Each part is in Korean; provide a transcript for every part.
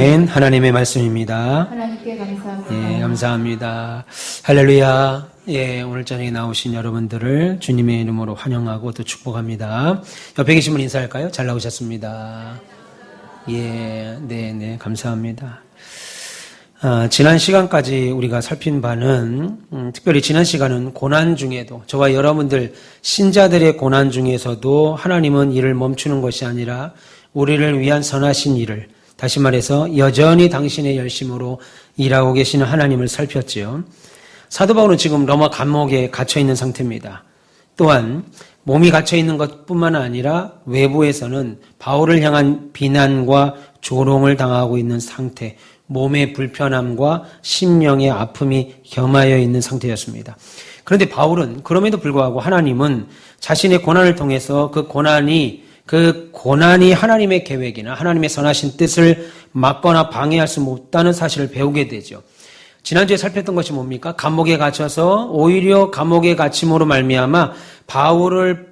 하나님의 말씀입니다. 하나님께 감사합니다. 예, 감사합니다. 할렐루야. 예, 오늘 저녁에 나오신 여러분들을 주님의 이름으로 환영하고 또 축복합니다. 옆에 계신 분 인사할까요? 잘 나오셨습니다. 예, 네, 감사합니다. 지난 시간까지 우리가 살핀 바는 특별히 지난 시간은 고난 중에도 저와 여러분들 신자들의 고난 중에서도 하나님은 일을 멈추는 것이 아니라 우리를 위한 선하신 일을, 다시 말해서 여전히 당신의 열심으로 일하고 계시는 하나님을 살폈지요. 사도 바울은 지금 로마 감옥에 갇혀있는 상태입니다. 또한 몸이 갇혀있는 것뿐만 아니라 외부에서는 바울을 향한 비난과 조롱을 당하고 있는 상태, 몸의 불편함과 심령의 아픔이 겸하여 있는 상태였습니다. 그런데 바울은 그럼에도 불구하고 하나님은 자신의 고난을 통해서 그 고난이 하나님의 계획이나 하나님의 선하신 뜻을 막거나 방해할 수 없다는 사실을 배우게 되죠. 지난주에 살폈던 것이 뭡니까? 감옥에 갇혀서 오히려 감옥에 갇힘으로 말미암아 바울을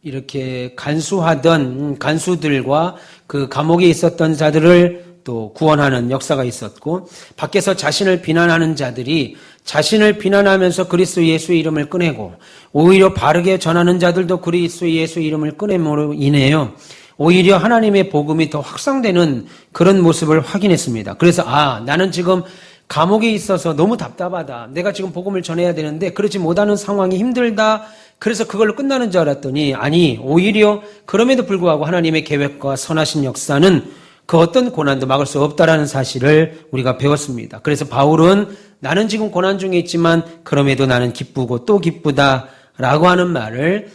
이렇게 간수하던 간수들과 그 감옥에 있었던 자들을 또 구원하는 역사가 있었고, 밖에서 자신을 비난하는 자들이 자신을 비난하면서 그리스도 예수의 이름을 꺼내고, 오히려 바르게 전하는 자들도 그리스도 예수의 이름을 꺼냄으로 인해요 오히려 하나님의 복음이 더 확산되는 그런 모습을 확인했습니다. 그래서 나는 지금 감옥에 있어서 너무 답답하다. 내가 지금 복음을 전해야 되는데 그렇지 못하는 상황이 힘들다. 그래서 그걸로 끝나는 줄 알았더니 아니, 오히려 그럼에도 불구하고 하나님의 계획과 선하신 역사는 그 어떤 고난도 막을 수 없다라는 사실을 우리가 배웠습니다. 그래서 바울은 나는 지금 고난 중에 있지만 그럼에도 나는 기쁘고 또 기쁘다라고 하는 말을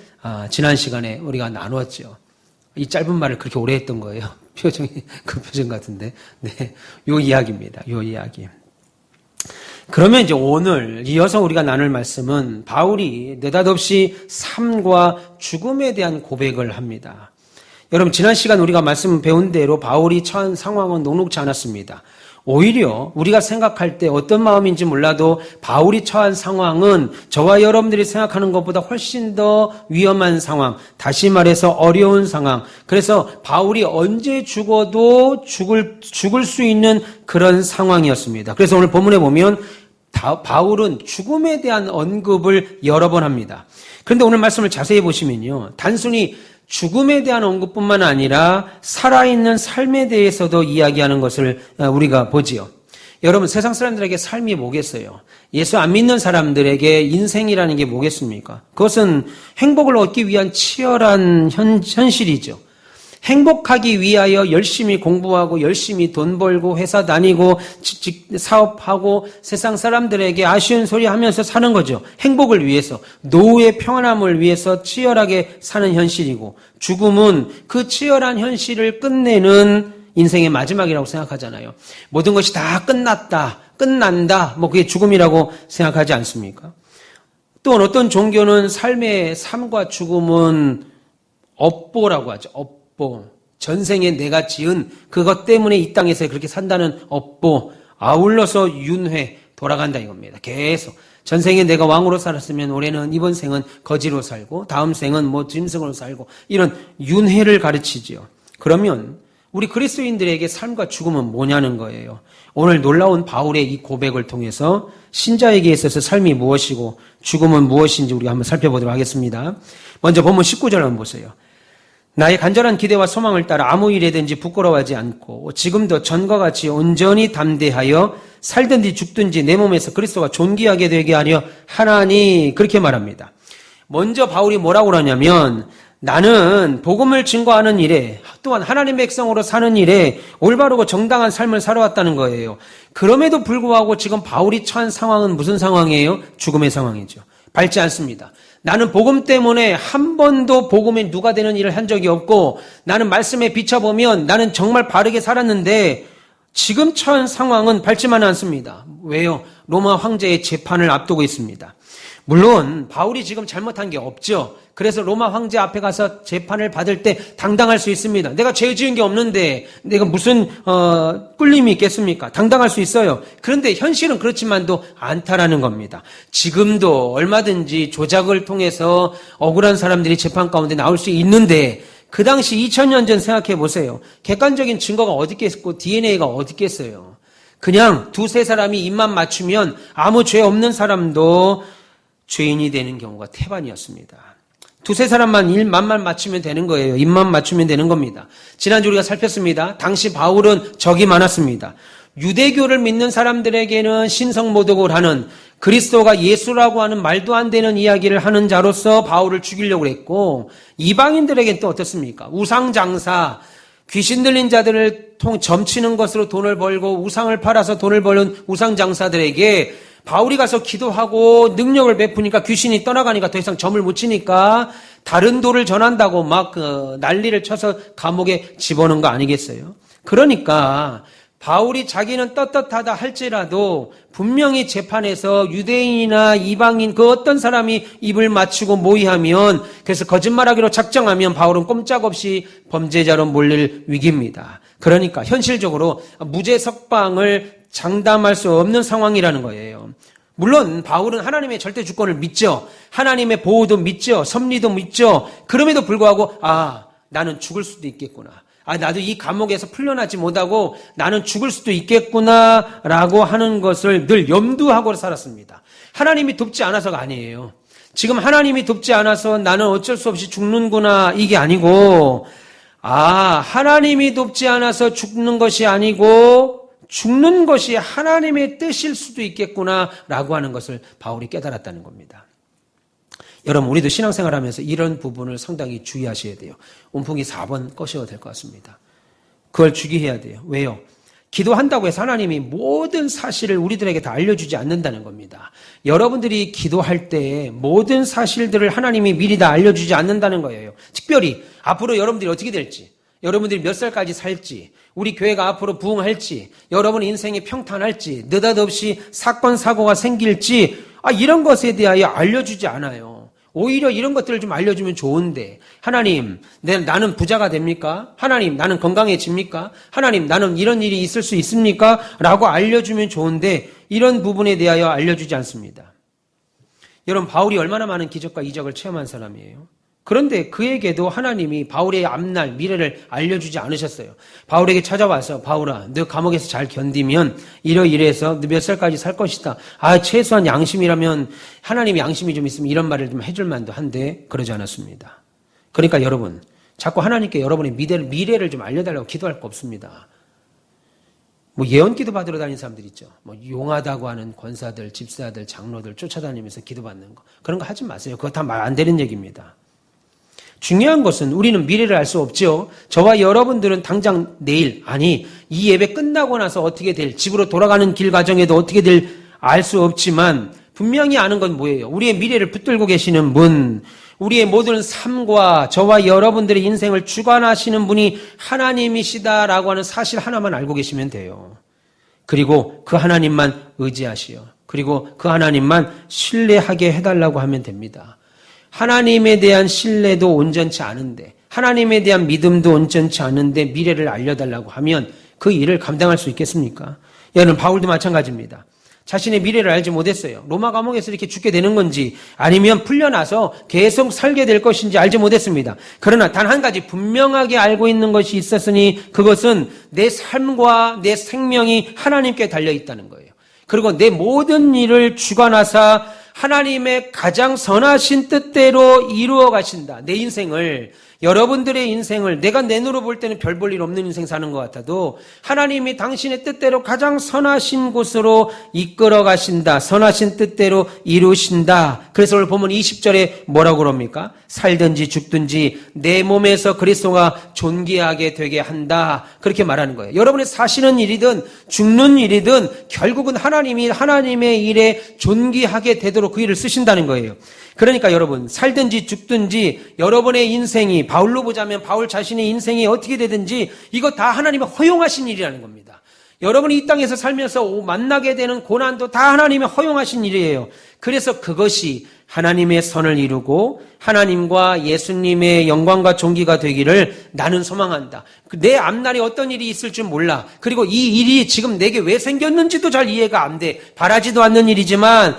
지난 시간에 우리가 나누었죠. 이 짧은 말을 그렇게 오래 했던 거예요. 표정이 그 표정 같은데. 네, 요 이야기입니다. 요 이야기. 그러면 이제 오늘 이어서 우리가 나눌 말씀은 바울이 느닷없이 삶과 죽음에 대한 고백을 합니다. 여러분, 지난 시간 우리가 말씀 배운 대로 바울이 처한 상황은 녹록지 않았습니다. 오히려 우리가 생각할 때 어떤 마음인지 몰라도 바울이 처한 상황은 저와 여러분들이 생각하는 것보다 훨씬 더 위험한 상황, 다시 말해서 어려운 상황. 그래서 바울이 언제 죽어도 죽을 수 있는 그런 상황이었습니다. 그래서 오늘 본문에 보면 바울은 죽음에 대한 언급을 여러 번 합니다. 그런데 오늘 말씀을 자세히 보시면요, 단순히 죽음에 대한 언급뿐만 아니라 살아있는 삶에 대해서도 이야기하는 것을 우리가 보지요. 여러분, 세상 사람들에게 삶이 뭐겠어요? 예수 안 믿는 사람들에게 인생이라는 게 뭐겠습니까? 그것은 행복을 얻기 위한 치열한 현실이죠. 행복하기 위하여 열심히 공부하고 열심히 돈 벌고 회사 다니고 사업하고 세상 사람들에게 아쉬운 소리 하면서 사는 거죠. 행복을 위해서, 노후의 평안함을 위해서 치열하게 사는 현실이고, 죽음은 그 치열한 현실을 끝내는 인생의 마지막이라고 생각하잖아요. 모든 것이 다 끝난다, 그게 죽음이라고 생각하지 않습니까? 또 어떤 종교는 삶과 죽음은 업보라고 하죠. 전생에 내가 지은 그것 때문에 이 땅에서 그렇게 산다는 업보, 아울러서 윤회, 돌아간다 이겁니다. 계속 전생에 내가 왕으로 살았으면 올해는 이번 생은 거지로 살고 다음 생은 짐승으로 살고, 이런 윤회를 가르치지요. 그러면 우리 그리스도인들에게 삶과 죽음은 뭐냐는 거예요. 오늘 놀라운 바울의 이 고백을 통해서 신자에게 있어서 삶이 무엇이고 죽음은 무엇인지 우리가 한번 살펴보도록 하겠습니다. 먼저 본문 19절 한번 보세요. 나의 간절한 기대와 소망을 따라 아무 일에든지 부끄러워하지 않고 지금도 전과 같이 온전히 담대하여 살든지 죽든지 내 몸에서 그리스도가 존귀하게 되게 하려 하나니, 그렇게 말합니다. 먼저 바울이 뭐라고 그러냐면, 나는 복음을 증거하는 일에, 또한 하나님의 백성으로 사는 일에 올바르고 정당한 삶을 살아왔다는 거예요. 그럼에도 불구하고 지금 바울이 처한 상황은 무슨 상황이에요? 죽음의 상황이죠. 밝지 않습니다. 나는 복음 때문에 한 번도 복음에 누가 되는 일을 한 적이 없고, 나는 말씀에 비춰보면 나는 정말 바르게 살았는데 지금 처한 상황은 밝지만은 않습니다. 왜요? 로마 황제의 재판을 앞두고 있습니다. 물론 바울이 지금 잘못한 게 없죠. 그래서 로마 황제 앞에 가서 재판을 받을 때 당당할 수 있습니다. 내가 죄 지은 게 없는데 내가 무슨 꿀림이 있겠습니까? 당당할 수 있어요. 그런데 현실은 그렇지만도 않다라는 겁니다. 지금도 얼마든지 조작을 통해서 억울한 사람들이 재판 가운데 나올 수 있는데, 그 당시 2000년 전 생각해 보세요. 객관적인 증거가 어디 있겠고 DNA가 어디 있겠어요. 그냥 두세 사람이 입만 맞추면 아무 죄 없는 사람도 죄인이 되는 경우가 태반이었습니다. 두세 사람만 입만 맞추면 되는 거예요. 입만 맞추면 되는 겁니다. 지난주 우리가 살폈습니다. 당시 바울은 적이 많았습니다. 유대교를 믿는 사람들에게는 신성모독을 하는 그리스도가 예수라고 하는 말도 안 되는 이야기를 하는 자로서 바울을 죽이려고 했고, 이방인들에게는 또 어떻습니까? 우상장사, 귀신 들린 자들을 점치는 것으로 돈을 벌고 우상을 팔아서 돈을 버는 우상장사들에게 바울이 가서 기도하고 능력을 베푸니까 귀신이 떠나가니까 더 이상 점을 못 치니까 다른 도를 전한다고 막 난리를 쳐서 감옥에 집어넣은 거 아니겠어요? 그러니까 바울이 자기는 떳떳하다 할지라도 분명히 재판에서 유대인이나 이방인 그 어떤 사람이 입을 맞추고 모의하면, 그래서 거짓말하기로 작정하면 바울은 꼼짝없이 범죄자로 몰릴 위기입니다. 그러니까 현실적으로 무죄 석방을 장담할 수 없는 상황이라는 거예요. 물론 바울은 하나님의 절대 주권을 믿죠. 하나님의 보호도 믿죠. 섭리도 믿죠. 그럼에도 불구하고 나는 죽을 수도 있겠구나. 나도 이 감옥에서 풀려나지 못하고 나는 죽을 수도 있겠구나라고 하는 것을 늘 염두하고 살았습니다. 하나님이 돕지 않아서가 아니에요. 지금 하나님이 돕지 않아서 나는 어쩔 수 없이 죽는구나 이게 아니고, 하나님이 돕지 않아서 죽는 것이 아니고 죽는 것이 하나님의 뜻일 수도 있겠구나라고 하는 것을 바울이 깨달았다는 겁니다. 여러분, 우리도 신앙생활하면서 이런 부분을 상당히 주의하셔야 돼요. 온풍기 4번 꺼셔도 될 것 같습니다. 그걸 주의해야 돼요. 왜요? 기도한다고 해서 하나님이 모든 사실을 우리들에게 다 알려주지 않는다는 겁니다. 여러분들이 기도할 때 모든 사실들을 하나님이 미리 다 알려주지 않는다는 거예요. 특별히 앞으로 여러분들이 어떻게 될지, 여러분들이 몇 살까지 살지, 우리 교회가 앞으로 부흥할지, 여러분 인생이 평탄할지, 느닷없이 사건 사고가 생길지, 이런 것에 대하여 알려주지 않아요. 오히려 이런 것들을 좀 알려주면 좋은데, 하나님, 나는 부자가 됩니까? 하나님, 나는 건강해집니까? 하나님, 나는 이런 일이 있을 수 있습니까? 라고 알려주면 좋은데 이런 부분에 대하여 알려주지 않습니다. 여러분, 바울이 얼마나 많은 기적과 이적을 체험한 사람이에요. 그런데 그에게도 하나님이 바울의 앞날 미래를 알려주지 않으셨어요. 바울에게 찾아와서 바울아, 너 감옥에서 잘 견디면 이러이러해서 너 몇 살까지 살 것이다. 최소한 양심이라면 하나님이 양심이 좀 있으면 이런 말을 좀 해줄 만도 한데 그러지 않았습니다. 그러니까 여러분, 자꾸 하나님께 여러분의 미래를 좀 알려달라고 기도할 거 없습니다. 예언기도 받으러 다니는 사람들 있죠. 용하다고 하는 권사들, 집사들, 장로들 쫓아다니면서 기도받는 거. 그런 거 하지 마세요. 그거 다 말 안 되는 얘기입니다. 중요한 것은 우리는 미래를 알 수 없죠. 저와 여러분들은 당장 내일, 이 예배 끝나고 나서 어떻게 될, 집으로 돌아가는 길 과정에도 어떻게 될 알 수 없지만 분명히 아는 건 뭐예요? 우리의 미래를 붙들고 계시는 분, 우리의 모든 삶과 저와 여러분들의 인생을 주관하시는 분이 하나님이시다라고 하는 사실 하나만 알고 계시면 돼요. 그리고 그 하나님만 의지하시오. 그리고 그 하나님만 신뢰하게 해달라고 하면 됩니다. 하나님에 대한 신뢰도 온전치 않은데, 하나님에 대한 믿음도 온전치 않은데 미래를 알려달라고 하면 그 일을 감당할 수 있겠습니까? 여러분, 바울도 마찬가지입니다. 자신의 미래를 알지 못했어요. 로마 감옥에서 이렇게 죽게 되는 건지 아니면 풀려나서 계속 살게 될 것인지 알지 못했습니다. 그러나 단 한 가지 분명하게 알고 있는 것이 있었으니 그것은 내 삶과 내 생명이 하나님께 달려있다는 거예요. 그리고 내 모든 일을 주관하사 하나님의 가장 선하신 뜻대로 이루어 가신다. 내 인생을, 여러분들의 인생을, 내가 내 눈으로 볼 때는 별 볼 일 없는 인생 사는 것 같아도 하나님이 당신의 뜻대로 가장 선하신 곳으로 이끌어 가신다. 선하신 뜻대로 이루신다. 그래서 오늘 보면 20절에 뭐라고 그럽니까? 살든지 죽든지 내 몸에서 그리스도가 존귀하게 되게 한다. 그렇게 말하는 거예요. 여러분이 사시는 일이든 죽는 일이든 결국은 하나님이 하나님의 일에 존귀하게 되도록 그 일을 쓰신다는 거예요. 그러니까 여러분, 살든지 죽든지 여러분의 인생이, 바울로 보자면 바울 자신의 인생이 어떻게 되든지 이거 다 하나님이 허용하신 일이라는 겁니다. 여러분이 이 땅에서 살면서 만나게 되는 고난도 다 하나님이 허용하신 일이에요. 그래서 그것이 하나님의 선을 이루고 하나님과 예수님의 영광과 존귀가 되기를 나는 소망한다. 내 앞날에 어떤 일이 있을 줄 몰라. 그리고 이 일이 지금 내게 왜 생겼는지도 잘 이해가 안 돼. 바라지도 않는 일이지만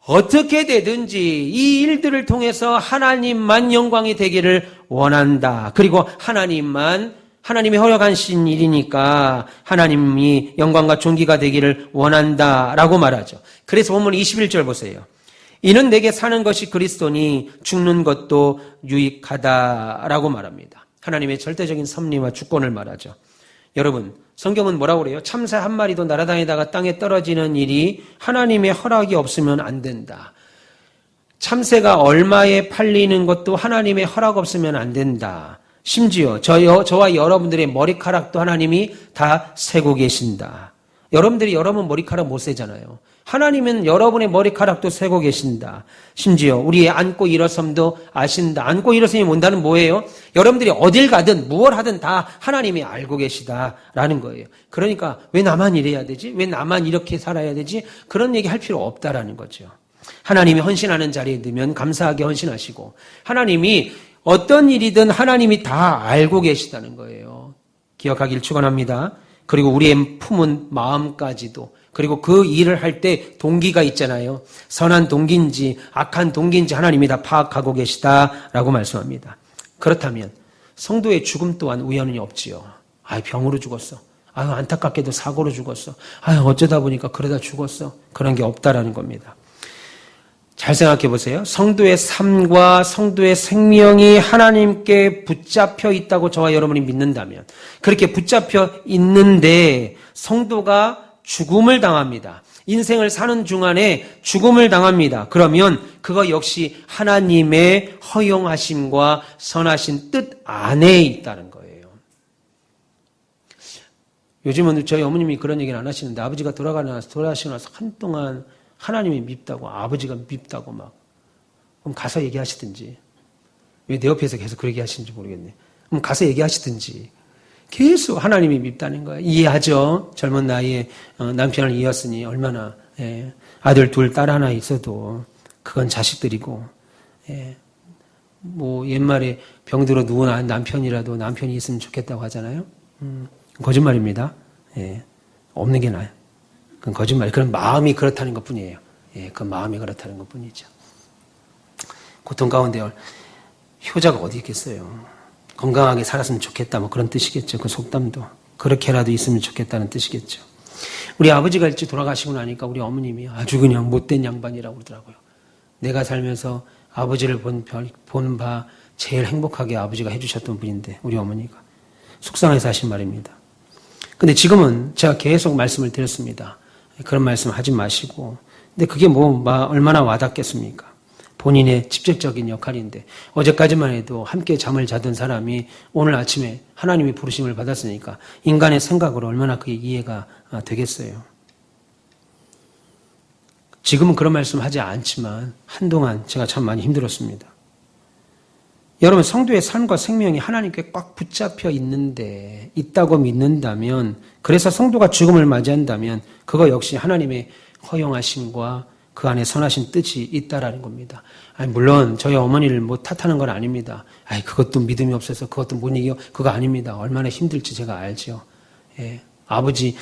어떻게 되든지 이 일들을 통해서 하나님만 영광이 되기를 원한다. 그리고 하나님이 허락하신 일이니까 하나님이 영광과 존귀가 되기를 원한다라고 말하죠. 그래서 본문 21절 보세요. 이는 내게 사는 것이 그리스도니 죽는 것도 유익하다라고 말합니다. 하나님의 절대적인 섭리와 주권을 말하죠. 여러분, 성경은 뭐라고 그래요? 참새 한 마리도 날아다니다가 땅에 떨어지는 일이 하나님의 허락이 없으면 안 된다. 참새가 얼마에 팔리는 것도 하나님의 허락 없으면 안 된다. 심지어 저와 여러분들의 머리카락도 하나님이 다 세고 계신다. 여러분 머리카락 못 세잖아요. 하나님은 여러분의 머리카락도 세고 계신다. 심지어 우리의 앉고 일어섬도 아신다. 앉고 일어섬이 뭔다는 뭐예요? 여러분들이 어딜 가든 무엇 하든 다 하나님이 알고 계시다라는 거예요. 그러니까 왜 나만 이래야 되지? 왜 나만 이렇게 살아야 되지? 그런 얘기 할 필요 없다라는 거죠. 하나님이 헌신하는 자리에 넣으면 감사하게 헌신하시고, 하나님이 어떤 일이든 하나님이 다 알고 계시다는 거예요. 기억하길 축원합니다. 그리고 우리의 품은 마음까지도, 그리고 그 일을 할 때 동기가 있잖아요. 선한 동기인지 악한 동기인지 하나님이 다 파악하고 계시다라고 말씀합니다. 그렇다면 성도의 죽음 또한 우연이 없지요. 병으로 죽었어. 안타깝게도 사고로 죽었어. 어쩌다 보니까 그러다 죽었어. 그런 게 없다라는 겁니다. 잘 생각해 보세요. 성도의 삶과 성도의 생명이 하나님께 붙잡혀 있다고 저와 여러분이 믿는다면, 그렇게 붙잡혀 있는데 성도가 죽음을 당합니다. 인생을 사는 중간에 죽음을 당합니다. 그러면 그거 역시 하나님의 허용하심과 선하신 뜻 안에 있다는 거예요. 요즘은 저희 어머님이 그런 얘기는 안 하시는데, 아버지가 돌아가시고 나서 한동안 하나님이 밉다고, 아버지가 밉다고 그럼 가서 얘기하시든지. 왜 내 옆에서 계속 그렇게 하시는지 모르겠네. 그럼 가서 얘기하시든지. 계속 하나님이 밉다는 거예요. 이해하죠? 젊은 나이에 남편을 이었으니 얼마나, 아들 둘, 딸 하나 있어도 그건 자식들이고, 옛말에 병들어 누운 남편이라도 남편이 있으면 좋겠다고 하잖아요. 거짓말입니다. 없는 게 나아요. 그건 거짓말. 그런 마음이 그렇다는 것 뿐이에요. 그 마음이 그렇다는 것 뿐이죠. 고통 가운데 효자가 어디 있겠어요? 건강하게 살았으면 좋겠다, 그런 뜻이겠죠. 그 속담도. 그렇게라도 있으면 좋겠다는 뜻이겠죠. 우리 아버지가 일찍 돌아가시고 나니까 우리 어머님이 아주 그냥 못된 양반이라고 그러더라고요. 내가 살면서 아버지를 본 바 제일 행복하게 아버지가 해주셨던 분인데, 우리 어머니가. 속상해서 하신 말입니다. 근데 지금은 제가 계속 말씀을 드렸습니다. 그런 말씀 하지 마시고. 근데 그게 얼마나 와닿겠습니까? 본인의 직접적인 역할인데, 어제까지만 해도 함께 잠을 자던 사람이 오늘 아침에 하나님의 부르심을 받았으니까 인간의 생각으로 얼마나 그게 이해가 되겠어요. 지금은 그런 말씀 하지 않지만 한동안 제가 참 많이 힘들었습니다. 여러분, 성도의 삶과 생명이 하나님께 꽉 붙잡혀 있다고 믿는다면, 그래서 성도가 죽음을 맞이한다면 그거 역시 하나님의 허용하심과 그 안에 선하신 뜻이 있다라는 겁니다. 물론 저희 어머니를 탓하는 건 아닙니다. 그것도 믿음이 없어서 그것도 못 이겨, 그거 아닙니다. 얼마나 힘들지 제가 알죠. 아버지,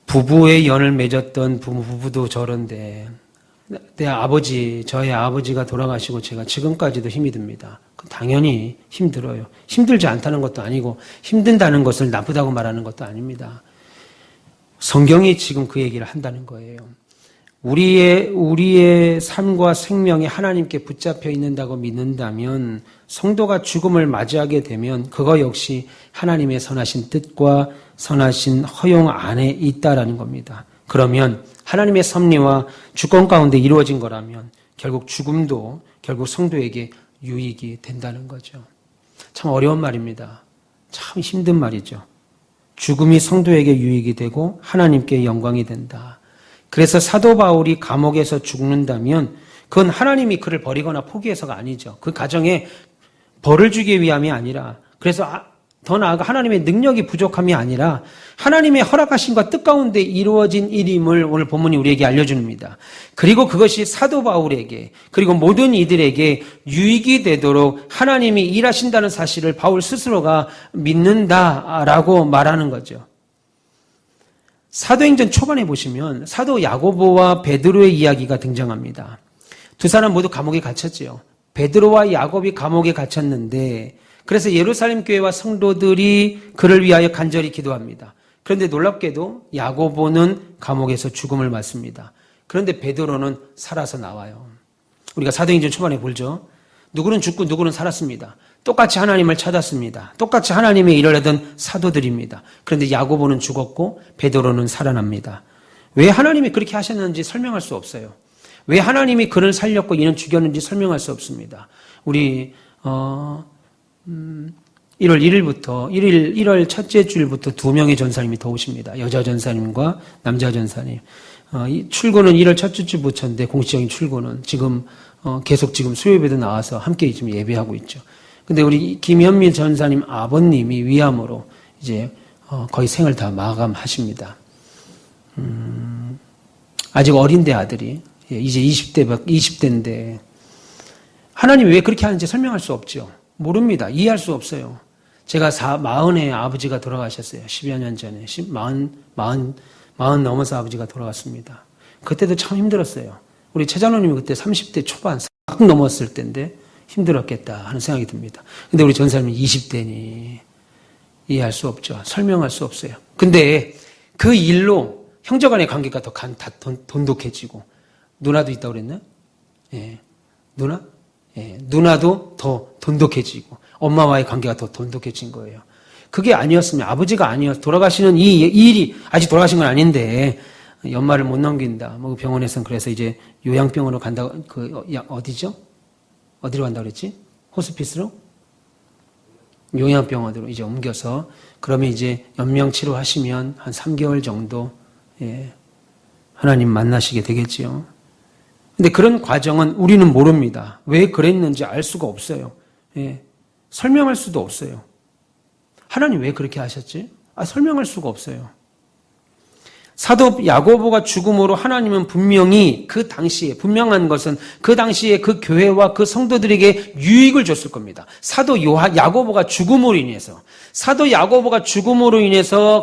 부부의 연을 맺었던 부부도 저런데, 저의 아버지가 돌아가시고 제가 지금까지도 힘이 듭니다. 당연히 힘들어요. 힘들지 않다는 것도 아니고 힘든다는 것을 나쁘다고 말하는 것도 아닙니다. 성경이 지금 그 얘기를 한다는 거예요. 우리의 삶과 생명이 하나님께 붙잡혀 있는다고 믿는다면, 성도가 죽음을 맞이하게 되면 그거 역시 하나님의 선하신 뜻과 선하신 허용 안에 있다라는 겁니다. 그러면 하나님의 섭리와 주권 가운데 이루어진 거라면 결국 죽음도 결국 성도에게 유익이 된다는 거죠. 참 어려운 말입니다. 참 힘든 말이죠. 죽음이 성도에게 유익이 되고 하나님께 영광이 된다. 그래서 사도 바울이 감옥에서 죽는다면 그건 하나님이 그를 버리거나 포기해서가 아니죠. 그 가정에 벌을 주기 위함이 아니라, 그래서 더 나아가 하나님의 능력이 부족함이 아니라 하나님의 허락하심과 뜻 가운데 이루어진 일임을 오늘 본문이 우리에게 알려줍니다. 그리고 그것이 사도 바울에게, 그리고 모든 이들에게 유익이 되도록 하나님이 일하신다는 사실을 바울 스스로가 믿는다라고 말하는 거죠. 사도행전 초반에 보시면 사도 야고보와 베드로의 이야기가 등장합니다. 두 사람 모두 감옥에 갇혔지요. 베드로와 야곱이 감옥에 갇혔는데 그래서 예루살렘 교회와 성도들이 그를 위하여 간절히 기도합니다. 그런데 놀랍게도 야고보는 감옥에서 죽음을 맞습니다. 그런데 베드로는 살아서 나와요. 우리가 사도행전 초반에 보죠. 누구는 죽고 누구는 살았습니다. 똑같이 하나님을 찾았습니다. 똑같이 하나님의 일을 하던 사도들입니다. 그런데 야고보는 죽었고 베드로는 살아납니다. 왜 하나님이 그렇게 하셨는지 설명할 수 없어요. 왜 하나님이 그를 살렸고 이는 죽였는지 설명할 수 없습니다. 우리 1월 1월 첫째 주일부터 2명의 전사님이 더 오십니다. 여자 전사님과 남자 전사님. 출근은 1월 첫째 주부터인데 공식적인 출근은 지금 계속 지금 수요예배도 나와서 함께 지금 예배하고 있죠. 근데 우리 김현미 전사님 아버님이 위암으로 이제 거의 생을 다 마감하십니다. 아직 어린데 아들이 이제 20대인데 하나님이 왜 그렇게 하는지 설명할 수 없죠. 모릅니다. 이해할 수 없어요. 제가 40에 아버지가 돌아가셨어요. 10여 년 전에 40 넘어서 아버지가 돌아갔습니다. 그때도 참 힘들었어요. 우리 최장로님이 그때 30대 초반 싹 넘었을 때인데 힘들었겠다 하는 생각이 듭니다. 근데 우리 전사님이 20대니 이해할 수 없죠. 설명할 수 없어요. 근데 그 일로 형제간의 관계가 더 돈독해지고 누나도 있다고 그랬나? 예. 누나? 예. 누나도 더 돈독해지고 엄마와의 관계가 더 돈독해진 거예요. 그게 아니었으면 아버지가 돌아가시는 이 일이 아직 돌아가신 건 아닌데 연말을 못 넘긴다. 뭐 병원에서는 그래서 이제 요양병원으로 간다. 어디죠? 어디로 간다고 그랬지? 호스피스로? 요양병원으로 이제 옮겨서 그러면 이제 연명 치료하시면 한 3개월 정도 하나님 만나시게 되겠지요. 근데 그런 과정은 우리는 모릅니다. 왜 그랬는지 알 수가 없어요. 설명할 수도 없어요. 하나님 왜 그렇게 하셨지? 설명할 수가 없어요. 사도 야고보가 죽음으로 하나님은 분명히 그 당시에 분명한 것은 그 당시에 그 교회와 그 성도들에게 유익을 줬을 겁니다. 사도 야고보가 죽음으로 인해서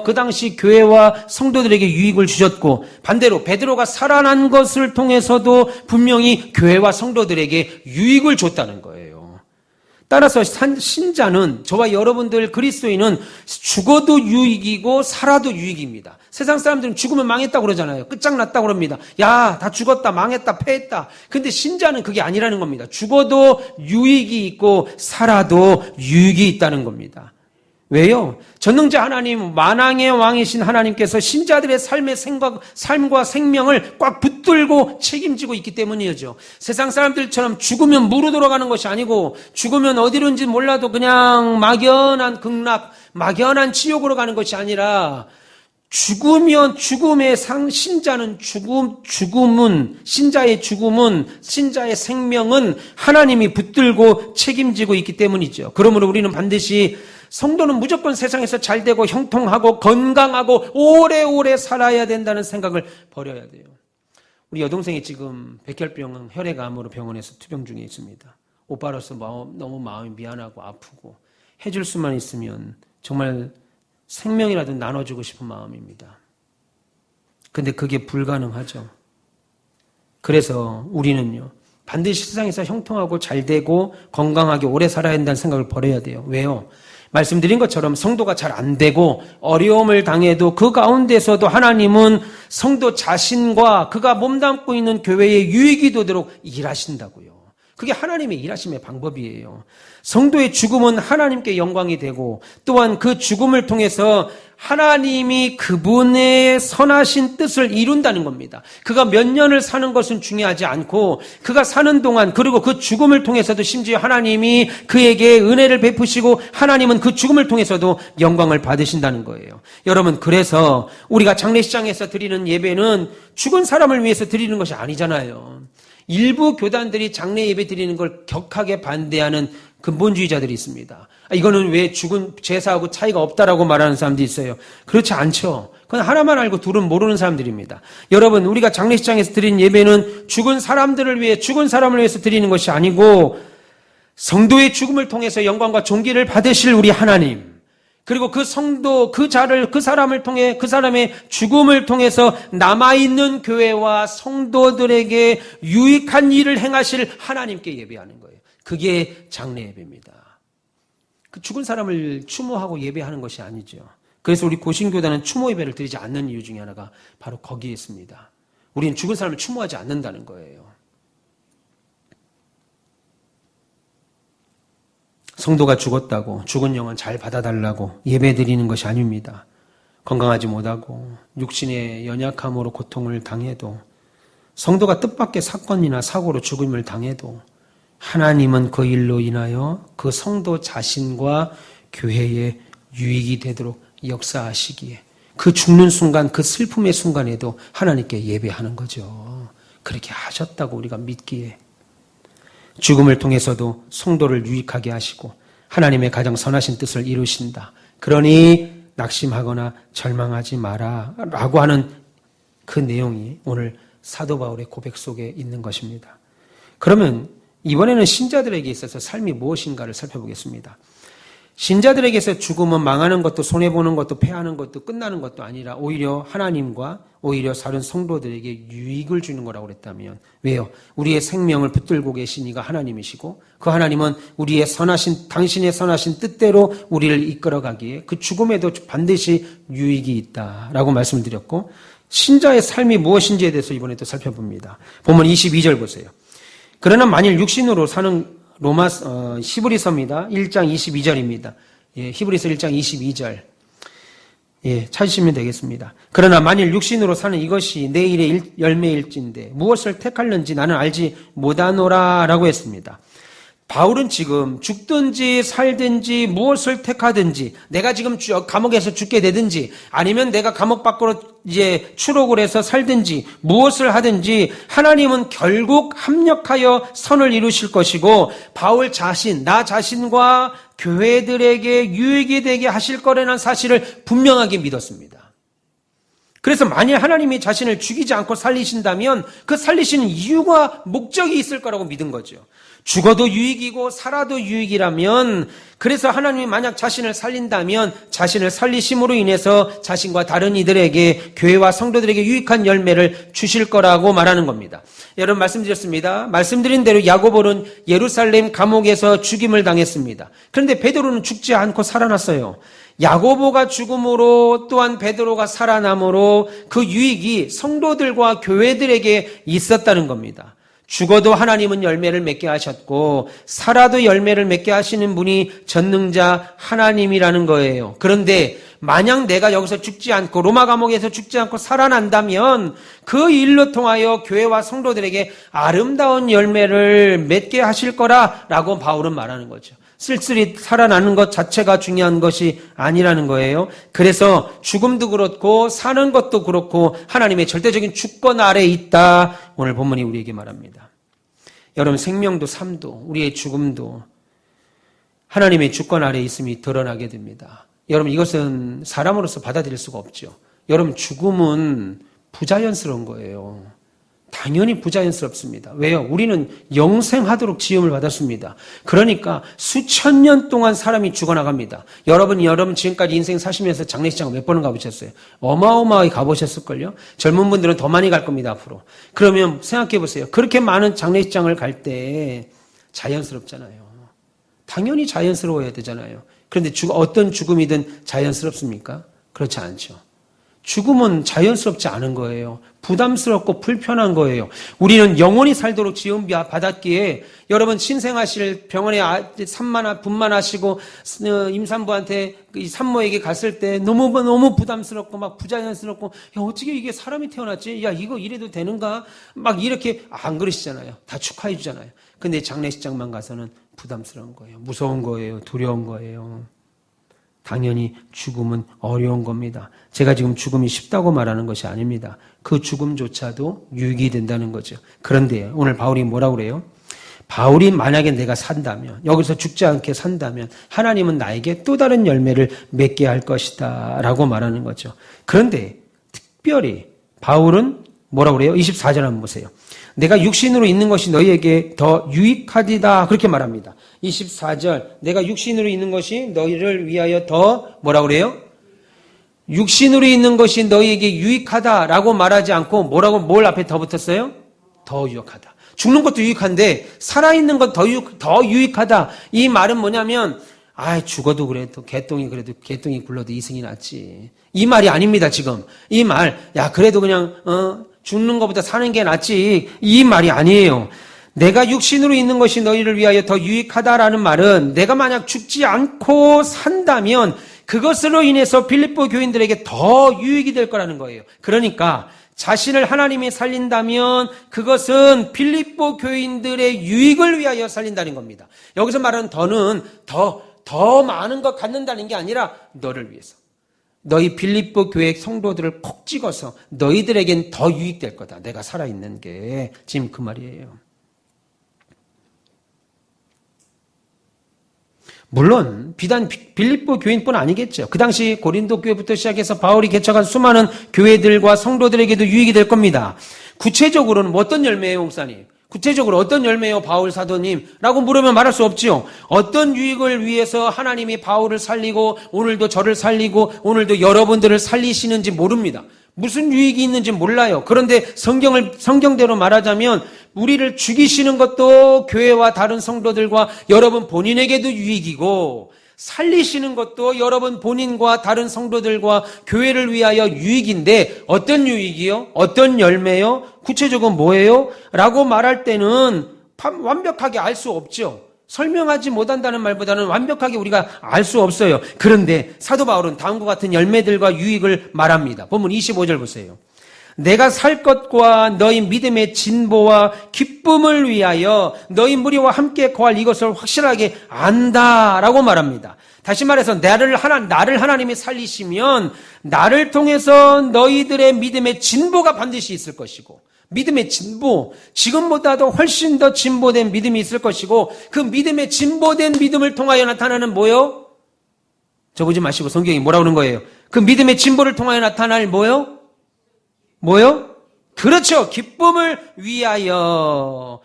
그 당시 교회와 성도들에게 유익을 주셨고 반대로 베드로가 살아난 것을 통해서도 분명히 교회와 성도들에게 유익을 줬다는 거예요. 따라서 신자는 저와 여러분들 그리스도인은 죽어도 유익이고 살아도 유익입니다. 세상 사람들은 죽으면 망했다고 그러잖아요. 끝장났다고 그럽니다. 야, 다 죽었다, 망했다, 패했다. 근데 신자는 그게 아니라는 겁니다. 죽어도 유익이 있고 살아도 유익이 있다는 겁니다. 왜요? 전능자 하나님, 만왕의 왕이신 하나님께서 신자들의 삶과 생명을 꽉 붙들고 책임지고 있기 때문이죠. 세상 사람들처럼 죽으면 무로 돌아가는 것이 아니고 죽으면 어디론지 몰라도 그냥 막연한 극락, 막연한 지옥으로 가는 것이 아니라 신자의 생명은 하나님이 붙들고 책임지고 있기 때문이죠. 그러므로 우리는 반드시 성도는 무조건 세상에서 잘되고 형통하고 건강하고 오래오래 살아야 된다는 생각을 버려야 돼요. 우리 여동생이 지금 백혈병, 혈액암으로 병원에서 투병 중에 있습니다. 오빠로서 너무 마음이 미안하고 아프고 해줄 수만 있으면 정말 생명이라도 나눠주고 싶은 마음입니다. 근데 그게 불가능하죠. 그래서 우리는요, 반드시 세상에서 형통하고 잘되고 건강하게 오래 살아야 한다는 생각을 버려야 돼요. 왜요? 말씀드린 것처럼 성도가 잘 안 되고 어려움을 당해도 그 가운데서도 하나님은 성도 자신과 그가 몸담고 있는 교회의 유익이 되도록 일하신다고요. 그게 하나님의 일하심의 방법이에요. 성도의 죽음은 하나님께 영광이 되고 또한 그 죽음을 통해서 하나님이 그분의 선하신 뜻을 이룬다는 겁니다. 그가 몇 년을 사는 것은 중요하지 않고 그가 사는 동안 그리고 그 죽음을 통해서도 심지어 하나님이 그에게 은혜를 베푸시고 하나님은 그 죽음을 통해서도 영광을 받으신다는 거예요. 여러분, 그래서 우리가 장례식장에서 드리는 예배는 죽은 사람을 위해서 드리는 것이 아니잖아요. 일부 교단들이 장례 예배 드리는 걸 격하게 반대하는 근본주의자들이 있습니다. 이거는 왜 죽은 제사하고 차이가 없다라고 말하는 사람들이 있어요. 그렇지 않죠. 그건 하나만 알고 둘은 모르는 사람들입니다. 여러분, 우리가 장례식장에서 드리는 예배는 죽은 사람을 위해서 드리는 것이 아니고 성도의 죽음을 통해서 영광과 존귀를 받으실 우리 하나님, 그리고 그 성도, 그 사람을 통해, 그 사람의 죽음을 통해서 남아있는 교회와 성도들에게 유익한 일을 행하실 하나님께 예배하는 거예요. 그게 장래 예배입니다. 그 죽은 사람을 추모하고 예배하는 것이 아니죠. 그래서 우리 고신교단은 추모 예배를 드리지 않는 이유 중에 하나가 바로 거기에 있습니다. 우리는 죽은 사람을 추모하지 않는다는 거예요. 성도가 죽었다고 죽은 영혼 잘 받아달라고 예배 드리는 것이 아닙니다. 건강하지 못하고 육신의 연약함으로 고통을 당해도, 성도가 뜻밖의 사건이나 사고로 죽음을 당해도 하나님은 그 일로 인하여 그 성도 자신과 교회에 유익이 되도록 역사하시기에 그 죽는 순간, 그 슬픔의 순간에도 하나님께 예배하는 거죠. 그렇게 하셨다고 우리가 믿기에 죽음을 통해서도 성도를 유익하게 하시고 하나님의 가장 선하신 뜻을 이루신다. 그러니 낙심하거나 절망하지 마라 라고 하는 그 내용이 오늘 사도 바울의 고백 속에 있는 것입니다. 그러면 이번에는 신자들에게 있어서 삶이 무엇인가를 살펴보겠습니다. 신자들에게서 죽음은 망하는 것도 손해보는 것도 패하는 것도 끝나는 것도 아니라 오히려 하나님과 오히려 다른 성도들에게 유익을 주는 거라고 그랬다면, 왜요? 우리의 생명을 붙들고 계신 이가 하나님이시고 그 하나님은 우리의 당신의 선하신 뜻대로 우리를 이끌어가기에 그 죽음에도 반드시 유익이 있다라고 말씀을 드렸고, 신자의 삶이 무엇인지에 대해서 이번에 또 살펴봅니다. 본문 22절 보세요. 그러나 만일 육신으로 사는 히브리서입니다. 1장 22절입니다. 예, 히브리서 1장 22절. 예, 찾으시면 되겠습니다. 그러나 만일 육신으로 사는 이것이 내일의 열매일진데 무엇을 택할는지 나는 알지 못하노라 라고 했습니다. 바울은 지금 죽든지 살든지 무엇을 택하든지, 내가 지금 감옥에서 죽게 되든지 아니면 내가 감옥 밖으로 이제 추록을 해서 살든지 무엇을 하든지 하나님은 결국 합력하여 선을 이루실 것이고 바울 자신, 나 자신과 교회들에게 유익이 되게 하실 거라는 사실을 분명하게 믿었습니다. 그래서 만일 하나님이 자신을 죽이지 않고 살리신다면 그 살리시는 이유가 목적이 있을 거라고 믿은 거죠. 죽어도 유익이고 살아도 유익이라면, 그래서 하나님이 만약 자신을 살린다면 자신을 살리심으로 인해서 자신과 다른 이들에게, 교회와 성도들에게 유익한 열매를 주실 거라고 말하는 겁니다. 여러분 말씀드렸습니다. 말씀드린 대로 야고보는 예루살렘 감옥에서 죽임을 당했습니다. 그런데 베드로는 죽지 않고 살아났어요. 야고보가 죽음으로 또한 베드로가 살아남으로 그 유익이 성도들과 교회들에게 있었다는 겁니다. 죽어도 하나님은 열매를 맺게 하셨고 살아도 열매를 맺게 하시는 분이 전능자 하나님이라는 거예요. 그런데 만약 내가 여기서 죽지 않고 로마 감옥에서 죽지 않고 살아난다면 그 일로 통하여 교회와 성도들에게 아름다운 열매를 맺게 하실 거라라고 바울은 말하는 거죠. 쓸쓸히 살아나는 것 자체가 중요한 것이 아니라는 거예요. 그래서 죽음도 그렇고 사는 것도 그렇고 하나님의 절대적인 주권 아래에 있다. 오늘 본문이 우리에게 말합니다. 여러분, 생명도 삶도 우리의 죽음도 하나님의 주권 아래에 있음이 드러나게 됩니다. 여러분, 이것은 사람으로서 받아들일 수가 없죠. 여러분, 죽음은 부자연스러운 거예요. 당연히 부자연스럽습니다. 왜요? 우리는 영생하도록 지음을 받았습니다. 그러니까 수천 년 동안 사람이 죽어나갑니다. 여러분 지금까지 인생 사시면서 장례식장을 몇 번은 가보셨어요? 어마어마하게 가보셨을걸요? 젊은 분들은 더 많이 갈 겁니다, 앞으로. 그러면 생각해 보세요. 그렇게 많은 장례식장을 갈 때 자연스럽잖아요. 당연히 자연스러워야 되잖아요. 그런데 어떤 죽음이든 자연스럽습니까? 그렇지 않죠. 죽음은 자연스럽지 않은 거예요. 부담스럽고 불편한 거예요. 우리는 영원히 살도록 지음 받았기에 여러분 신생하실 병원에 분만하시고 임산부한테 산모에게 갔을 때 너무 부담스럽고 막 부자연스럽고, 야 어떻게 이게 사람이 태어났지? 야 이거 이래도 되는가? 막 이렇게 안 그러시잖아요. 다 축하해 주잖아요. 근데 장례식장만 가서는 부담스러운 거예요. 무서운 거예요. 두려운 거예요. 당연히 죽음은 어려운 겁니다. 제가 지금 죽음이 쉽다고 말하는 것이 아닙니다. 그 죽음조차도 유익이 된다는 거죠. 그런데 오늘 바울이 뭐라고 그래요? 바울이 만약에 내가 산다면, 여기서 죽지 않게 산다면 하나님은 나에게 또 다른 열매를 맺게 할 것이다 라고 말하는 거죠. 그런데 특별히 바울은 뭐라고 그래요? 24절 한번 보세요. 내가 육신으로 있는 것이 너희에게 더 유익하디다. 그렇게 말합니다. 24절. 내가 육신으로 있는 것이 너희를 위하여 더 뭐라고 그래요? 육신으로 있는 것이 너희에게 유익하다라고 말하지 않고 뭘 앞에 더 붙었어요? 더 유익하다. 죽는 것도 유익한데 살아있는 것 더 유익하다. 이 말은 뭐냐면 죽어도 그래도 개똥이 굴러도 이승이 낫지. 이 말이 아닙니다, 지금. 이 말, 그래도 그냥, 죽는 것보다 사는 게 낫지. 이 말이 아니에요. 내가 육신으로 있는 것이 너희를 위하여 더 유익하다라는 말은 내가 만약 죽지 않고 산다면 그것으로 인해서 빌립보 교인들에게 더 유익이 될 거라는 거예요. 그러니까 자신을 하나님이 살린다면 그것은 빌립보 교인들의 유익을 위하여 살린다는 겁니다. 여기서 말하는 더는 더 많은 것 갖는다는 게 아니라 너를 위해서. 너희 빌립보 교회 성도들을 콕 찍어서 너희들에겐 더 유익될 거다. 내가 살아있는 게 지금 그 말이에요. 물론 비단 빌립보 교인뿐 아니겠죠. 그 당시 고린도 교회부터 시작해서 바울이 개척한 수많은 교회들과 성도들에게도 유익이 될 겁니다. 구체적으로는 어떤 열매예요, 목사님? 구체적으로 어떤 열매요, 바울 사도님? 라고 물으면 말할 수 없지요. 어떤 유익을 위해서 하나님이 바울을 살리고 오늘도 저를 살리고 오늘도 여러분들을 살리시는지 모릅니다. 무슨 유익이 있는지 몰라요. 그런데 성경대로 말하자면 우리를 죽이시는 것도 교회와 다른 성도들과 여러분 본인에게도 유익이고 살리시는 것도 여러분 본인과 다른 성도들과 교회를 위하여 유익인데 어떤 유익이요? 어떤 열매요? 구체적으로 뭐예요? 라고 말할 때는 완벽하게 알 수 없죠. 설명하지 못한다는 말보다는 완벽하게 우리가 알 수 없어요. 그런데 사도 바울은 다음과 같은 열매들과 유익을 말합니다. 본문 25절 보세요. 내가 살 것과 너희 믿음의 진보와 기쁨을 위하여 너희 무리와 함께 거할 이것을 확실하게 안다라고 말합니다. 다시 말해서 나를 하나님이 살리시면 나를 통해서 너희들의 믿음의 진보가 반드시 있을 것이고 믿음의 진보, 지금보다도 훨씬 더 진보된 믿음이 있을 것이고 그 믿음의 진보된 믿음을 통하여 나타나는 뭐요? 저보지 마시고 성경이 뭐라고 그러는 거예요? 그 믿음의 진보를 통하여 나타날 뭐요? 그렇죠. 기쁨을 위하여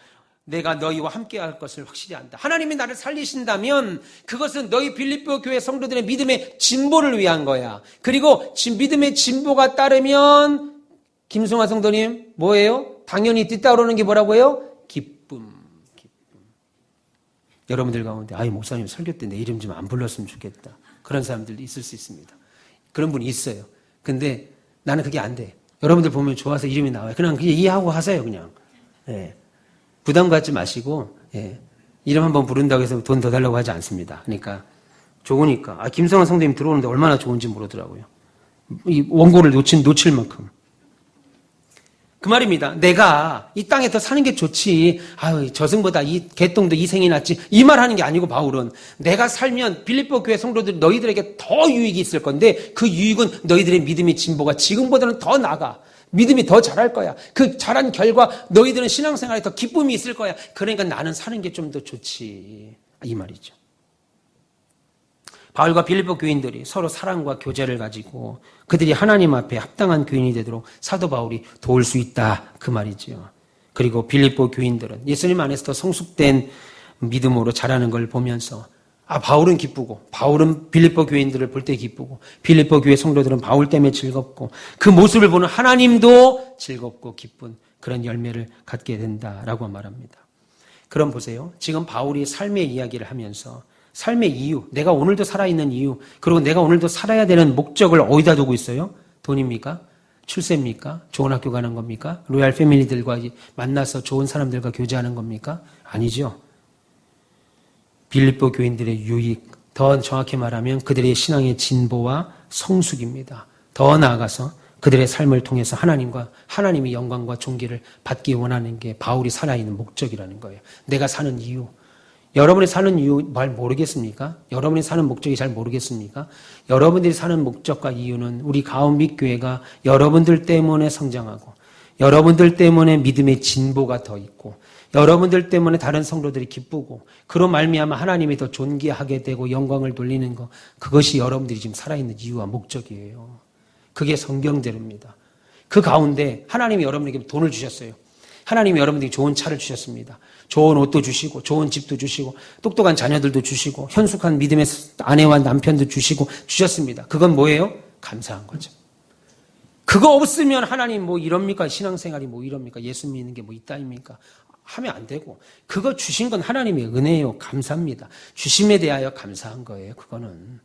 내가 너희와 함께 할 것을 확실히 안다. 하나님이 나를 살리신다면 그것은 너희 빌립보 교회 성도들의 믿음의 진보를 위한 거야. 그리고 믿음의 진보가 따르면 김승화 성도님 뭐예요? 당연히 뒤따르는 게 뭐라고 해요? 기쁨. 여러분들 가운데 목사님 설교 때 내 이름 좀 안 불렀으면 좋겠다. 그런 사람들도 있을 수 있습니다. 그런 분이 있어요. 근데 나는 그게 안 돼. 여러분들 보면 좋아서 이름이 나와요. 그냥 이해하고 하세요, 그냥. 예. 부담 갖지 마시고, 이름 한번 부른다고 해서 돈 더 달라고 하지 않습니다. 그러니까, 좋으니까. 김성환 성도님 들어오는데 얼마나 좋은지 모르더라고요. 이 원고를 놓칠 만큼. 그 말입니다. 내가 이 땅에 더 사는 게 좋지. 저승보다 이 개똥도 이 생이 낫지. 이 말 하는 게 아니고 바울은 내가 살면 빌립보 교회 성도들 너희들에게 더 유익이 있을 건데 그 유익은 너희들의 믿음의 진보가 지금보다는 더 나가. 믿음이 더 잘할 거야. 그 잘한 결과 너희들은 신앙생활에 더 기쁨이 있을 거야. 그러니까 나는 사는 게 좀 더 좋지. 이 말이죠. 바울과 빌립보 교인들이 서로 사랑과 교제를 가지고 그들이 하나님 앞에 합당한 교인이 되도록 사도 바울이 도울 수 있다. 그 말이죠. 그리고 빌립보 교인들은 예수님 안에서 더 성숙된 믿음으로 자라는 걸 보면서 바울은 기쁘고 바울은 빌립보 교인들을 볼 때 기쁘고 빌립보 교회 성도들은 바울 때문에 즐겁고 그 모습을 보는 하나님도 즐겁고 기쁜 그런 열매를 갖게 된다라고 말합니다. 그럼 보세요. 지금 바울이 삶의 이야기를 하면서 삶의 이유, 내가 오늘도 살아있는 이유, 그리고 내가 오늘도 살아야 되는 목적을 어디다 두고 있어요? 돈입니까? 출세입니까? 좋은 학교 가는 겁니까? 로얄 패밀리들과 만나서 좋은 사람들과 교제하는 겁니까? 아니죠. 빌립보 교인들의 유익, 더 정확히 말하면 그들의 신앙의 진보와 성숙입니다. 더 나아가서 그들의 삶을 통해서 하나님의 영광과 존귀를 받기 원하는 게 바울이 살아있는 목적이라는 거예요. 내가 사는 이유. 여러분이 사는 이유 말 모르겠습니까? 여러분이 사는 목적이 잘 모르겠습니까? 여러분들이 사는 목적과 이유는 우리 가온빛교회가 여러분들 때문에 성장하고 여러분들 때문에 믿음의 진보가 더 있고 여러분들 때문에 다른 성도들이 기쁘고 그로 말미암아 하나님이 더 존귀하게 되고 영광을 돌리는 것 그것이 여러분들이 지금 살아있는 이유와 목적이에요. 그게 성경대로입니다. 그 가운데 하나님이 여러분에게 돈을 주셨어요. 하나님이 여러분에게 좋은 차를 주셨습니다. 좋은 옷도 주시고 좋은 집도 주시고 똑똑한 자녀들도 주시고 현숙한 믿음의 아내와 남편도 주셨습니다. 그건 뭐예요? 감사한 거죠. 그거 없으면 하나님 뭐 이럽니까? 신앙생활이 뭐 이럽니까? 예수 믿는 게 뭐 이따입니까? 하면 안 되고 그거 주신 건 하나님의 은혜예요. 감사합니다. 주심에 대하여 감사한 거예요. 그거는.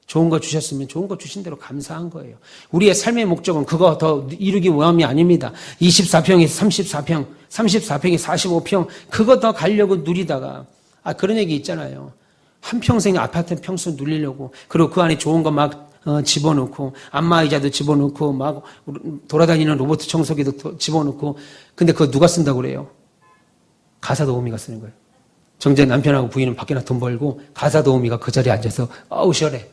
좋은 거 주셨으면 좋은 거 주신 대로 감사한 거예요. 우리의 삶의 목적은 그거 더 이루기 위함이 아닙니다. 24평에서 34평, 34평에 45평 그거 더 가려고 누리다가 그런 얘기 있잖아요. 한평생 아파트 평수 누리려고 그리고 그 안에 좋은 거 막 집어넣고 안마의자도 집어넣고 막 돌아다니는 로봇 청소기도 집어넣고 근데 그거 누가 쓴다고 그래요? 가사도우미가 쓰는 거예요. 정작 남편하고 부인은 밖에 나가 돈 벌고 가사도우미가 그 자리에 앉아서 아우 시원해.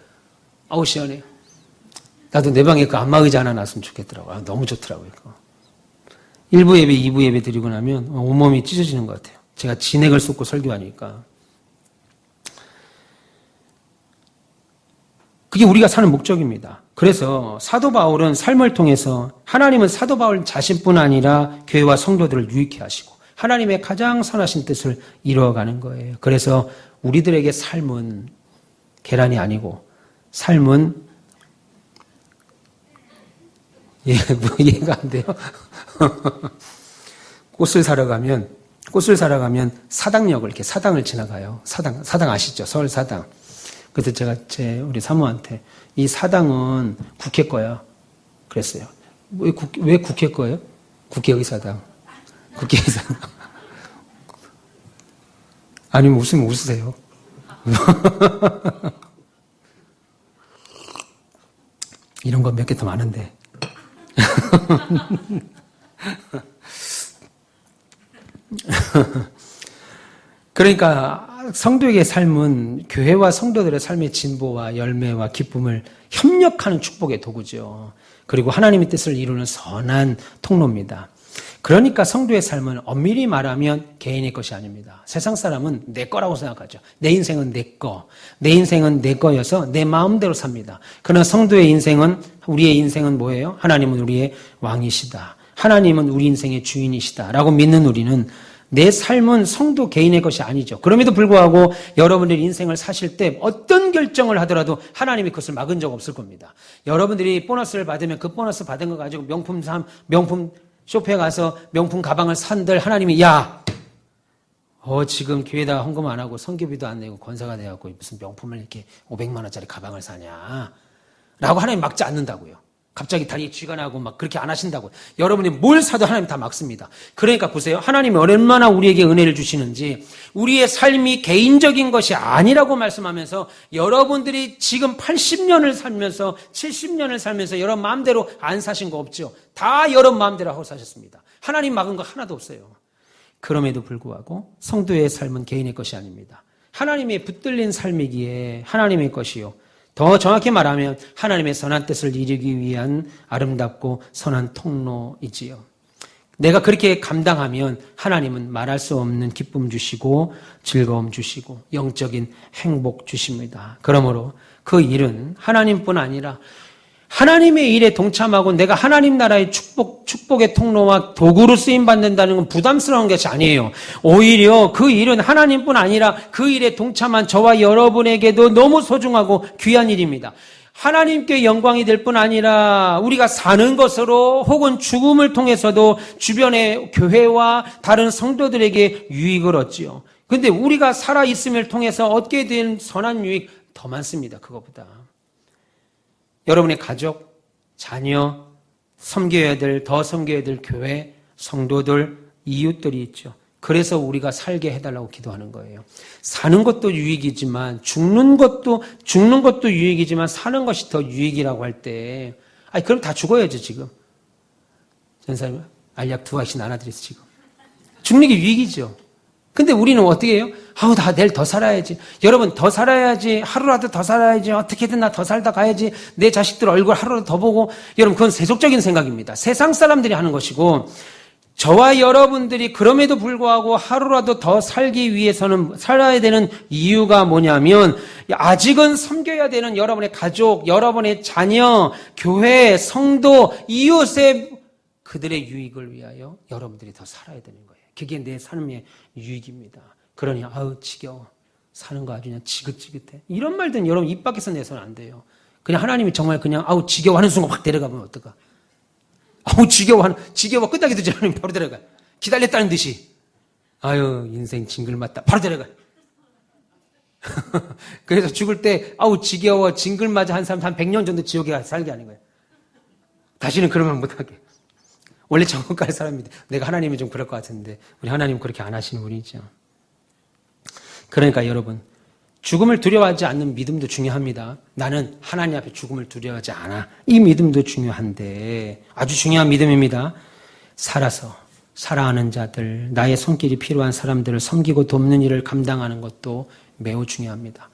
아우 시원해. 나도 내 방에 그 안마의자 하나 놨으면 좋겠더라고요. 너무 좋더라고요. 그거. 1부 예배, 2부 예배 드리고 나면 온몸이 찢어지는 것 같아요. 제가 진액을 쏟고 설교하니까. 그게 우리가 사는 목적입니다. 그래서 사도 바울은 삶을 통해서 하나님은 사도 바울 자신뿐 아니라 교회와 성도들을 유익해 하시고 하나님의 가장 선하신 뜻을 이루어가는 거예요. 그래서 우리들에게 삶은 계란이 아니고 삶은 이해가 안 돼요? 꽃을 사러 가면 사당역을 이렇게 사당을 지나가요. 사당 아시죠? 서울 사당. 그래서 제가 우리 사모한테 이 사당은 국회 거야. 그랬어요. 왜 국회 거예요? 국회의사당. 국회의사당. 아니면 웃으면 웃으세요. 이런 거 몇 개 더 많은데. 그러니까 성도에게 삶은 교회와 성도들의 삶의 진보와 열매와 기쁨을 협력하는 축복의 도구죠. 그리고 하나님의 뜻을 이루는 선한 통로입니다. 그러니까 성도의 삶은 엄밀히 말하면 개인의 것이 아닙니다. 세상 사람은 내 거라고 생각하죠. 내 인생은 내 거. 내 인생은 내 거여서 내 마음대로 삽니다. 그러나 성도의 인생은, 우리의 인생은 뭐예요? 하나님은 우리의 왕이시다. 하나님은 우리 인생의 주인이시다. 라고 믿는 우리는 내 삶은 성도 개인의 것이 아니죠. 그럼에도 불구하고 여러분들이 인생을 사실 때 어떤 결정을 하더라도 하나님이 그것을 막은 적 없을 겁니다. 여러분들이 보너스를 받으면 그 보너스 받은 거 가지고 명품 쇼핑에 가서 명품 가방을 산들 하나님이 지금 교회에다가 헌금 안 하고 선교비도 안 내고 권사가 돼갖고 무슨 명품을 이렇게 500만 원짜리 가방을 사냐 라고 하나님 막지 않는다고요. 갑자기 다리에 쥐가 나고 막 그렇게 안 하신다고요. 여러분이 뭘 사도 하나님 다 막습니다. 그러니까 보세요. 하나님이 얼마나 우리에게 은혜를 주시는지 우리의 삶이 개인적인 것이 아니라고 말씀하면서 여러분들이 지금 80년을 살면서 70년을 살면서 여러분 마음대로 안 사신 거 없죠. 다 여러분 마음대로 하고 사셨습니다. 하나님 막은 거 하나도 없어요. 그럼에도 불구하고 성도의 삶은 개인의 것이 아닙니다. 하나님의 붙들린 삶이기에 하나님의 것이요. 더 정확히 말하면 하나님의 선한 뜻을 이루기 위한 아름답고 선한 통로이지요. 내가 그렇게 감당하면 하나님은 말할 수 없는 기쁨 주시고 즐거움 주시고 영적인 행복 주십니다. 그러므로 그 일은 하나님뿐 아니라 하나님의 일에 동참하고 내가 하나님 나라의 축복의 통로와 도구로 쓰임받는다는 건 부담스러운 것이 아니에요. 오히려 그 일은 하나님뿐 아니라 그 일에 동참한 저와 여러분에게도 너무 소중하고 귀한 일입니다. 하나님께 영광이 될 뿐 아니라 우리가 사는 것으로 혹은 죽음을 통해서도 주변의 교회와 다른 성도들에게 유익을 얻지요. 그런데 우리가 살아있음을 통해서 얻게 된 선한 유익 더 많습니다. 그거보다. 여러분의 가족, 자녀, 더 섬겨야 될 교회, 성도들, 이웃들이 있죠. 그래서 우리가 살게 해달라고 기도하는 거예요. 사는 것도 유익이지만 죽는 것도 유익이지만 사는 것이 더 유익이라고 할 때 그럼 다 죽어야죠 지금. 전사님 알약 2알씩 나눠드렸어 지금. 죽는 게 유익이죠. 근데 우리는 어떻게 해요? 나 내일 더 살아야지. 여러분 더 살아야지. 하루라도 더 살아야지. 어떻게든 나 더 살다 가야지. 내 자식들 얼굴 하루라도 더 보고. 여러분 그건 세속적인 생각입니다. 세상 사람들이 하는 것이고 저와 여러분들이 그럼에도 불구하고 하루라도 더 살기 위해서는 살아야 되는 이유가 뭐냐면 아직은 섬겨야 되는 여러분의 가족, 여러분의 자녀, 교회, 성도, 이웃의 그들의 유익을 위하여 여러분들이 더 살아야 되는 거예요. 그게 내 삶의 유익입니다. 그러니 아우 지겨워. 사는 거 아주 그냥 지긋지긋해. 이런 말들은 여러분 입 밖에서 내서는 안 돼요. 그냥 하나님이 정말 그냥 아우 지겨워 하는 순간 확 데려가면 어떨까? 아우 지겨워 끝나기도 전에 하나님 바로 데려가. 기다렸다는 듯이. 아유 인생 징글맞다. 바로 데려가. 그래서 죽을 때 아우 지겨워 징글맞아 한 사람 한 100년 정도 지옥에 가서 살게 하는 거예요. 다시는 그런 말 못하게. 원래 천국 갈 사람인데 내가 하나님이 좀 그럴 것 같은데 우리 하나님은 그렇게 안 하시는 분이죠. 그러니까 여러분 죽음을 두려워하지 않는 믿음도 중요합니다. 나는 하나님 앞에 죽음을 두려워하지 않아. 이 믿음도 중요한데 아주 중요한 믿음입니다. 살아서 사랑하는 자들, 나의 손길이 필요한 사람들을 섬기고 돕는 일을 감당하는 것도 매우 중요합니다.